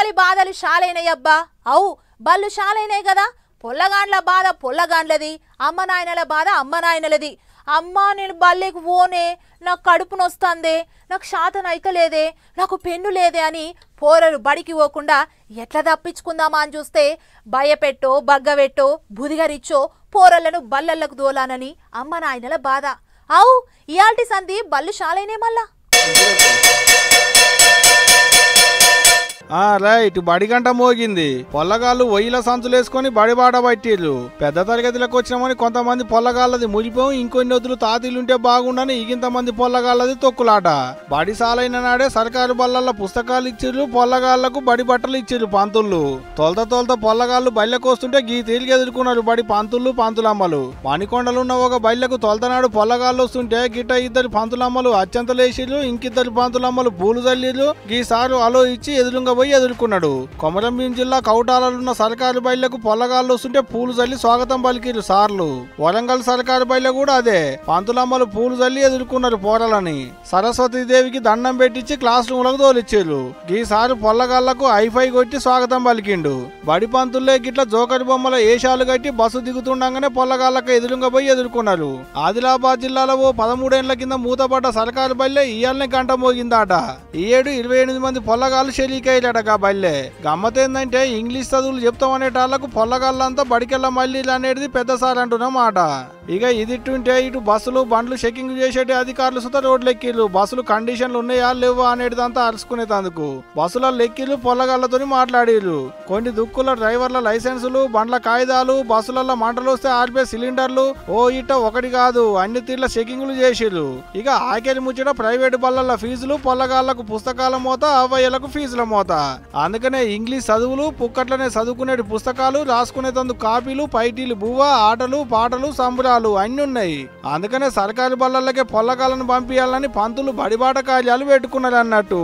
ఒక్కలి బాధలు షాలైనయబ్బా. అవు బళ్ళు షాలైనాయి కదా. పొల్లగాండ్ల బాధ పొల్లగాండ్లది, అమ్మ నాయనల బాధ అమ్మ నాయనలది. అమ్మా నేను బల్లెకు పోనే, నాకు కడుపు నొస్తాందే, నాకు శాతం అయితలేదే, నాకు పెన్ను లేదే అని పోరలు బడికి పోకుండా ఎట్లా తప్పించుకుందామా అని చూస్తే భయపెట్టో బగ్గబెట్టో బుదిగరిచ్చో పోరళ్లను బల్లలకు దోలానని అమ్మ నాయనల బాధ. అవు ఇయాల్టి సంధి బళ్ళు షాలైనే మళ్ళా. రైట్, బడి గంట మోగింది. పొల్లగాళ్ళు ఒయ్యిల సంచులేసుకొని బడిబాట పట్టిర్రు. పెద్ద తరగతిలోకి వచ్చినామని కొంతమంది పొల్లగాళ్ళది మురిపోం, ఇంకొన్ని వద్దులు తాతీలుంటే బాగుండని ఇంతమంది పొల్లగాళ్ళది తొక్కులాట. బడి సాలైన నాడే సర్కారు బళ్ళల్లో పుస్తకాలు ఇచ్చిర్రు, పొల్లగాళ్లకు బడి బట్టలు ఇచ్చిర్రు పంతుళ్ళు. తొలత పొల్లగాళ్ళు బళ్ళకొస్తుంటే గీ తేలికి ఎదుర్కొన్నారు బడి పంతుళ్ళు పంతులమ్మలు. మణికొండలున్న ఒక బళ్ళకు తొలతనాడు పొల్లగాళ్ళు వస్తుంటే గిట్ట ఇద్దరు పంతులమ్మలు అత్యంతలేసిర్రు, ఇంకిద్దరు పంతులమ్మలు పూలు చల్లిర్రు. గీసారు అలో ఇచ్చి ఎదురుంగ ఎదుర్కొన్నాడు. కొమరంభీం జిల్లా కౌటాలలున్న సర్కారు బయళ్లకు పొల్లగాళ్ళు వస్తుంటే పూలు చల్లి స్వాగతం పలికిరు సార్లు. వరంగల్ సర్కారు బయట కూడా అదే, పంతులమ్మలు పూలు చల్లి ఎదుర్కొన్నారు పోరలని. సరస్వతీదేవికి దండం పెట్టించి క్లాస్ రూమ్లకు తోలిచ్చారు. ఈసారి పొల్లగాళ్లకు ఐఫై కొట్టి స్వాగతం పలికిండు. బడి పంతుల్లే గిట్ల జోకరి బొమ్మల ఏషాలు కట్టి బస్సు దిగుతుండగానే పొల్లగాళ్లకు ఎదురుగా పోయి ఎదుర్కొన్నారు. ఆదిలాబాద్ జిల్లాలో 13 ఏళ్ల కింద మూతపడ్డ సర్కారు బయలే ఇయాలనే గంట మోగిందాట. ఈ ఏడు 28 మంది పొల్లగాళ్ళు షెరీకయ్యారు. బల్లే గమ్మతేందంటే ఇంగ్లీష్ చదువులు చెప్తామనేటాళ్లకు పొల్లగాళ్ళంతా బడికెళ్ళ మళ్ళీ అనేది పెద్ద సార్ అంటున్న మాట. ఇక ఇదిట్టుంటే ఇటు బస్సులు బండ్లు చెకింగ్ చేసేటి అధికారులు సుత రోడ్లు ఎక్కిర్రు. బస్సులు కండిషన్లు ఉన్నాయా లేవా అనేటిదంతా అరుచుకునేందుకు బస్సులలో ఎక్కిర్రు, పొల్లగాళ్లతో మాట్లాడిర్రు. కొన్ని దుక్కుల డ్రైవర్ల లైసెన్సులు, బండ్ల కాయిదాలు, బస్సులలో మంటలు వస్తే ఆర్పే సిలిండర్లు ఇట్ట ఒకటి కాదు అన్ని తీర్ల చెకింగ్లు చేసిర్రు. ఇక ఆఖరి ముచ్చట ప్రైవేటు బళ్ళ ఫీజులు, పొల్లగాళ్లకు పుస్తకాల మోత, అవ్వయ్యలకు ఫీజుల మోత. అందుకనే ఇంగ్లీష్ చదువులు పుక్కట్లనే చదువుకునే పుస్తకాలు, రాసుకునేందుకు కాపీలు, పైటీలు, బువ్వ, ఆటలు పాటలు సంబరాలు అన్ని ఉన్నాయి. అందుకనే సర్కారు బళ్ళకే పొల్లగాళ్ళను పంపించాలని పంతులు బడిబాట కార్యాలు పెట్టుకున్నారు అన్నట్టు.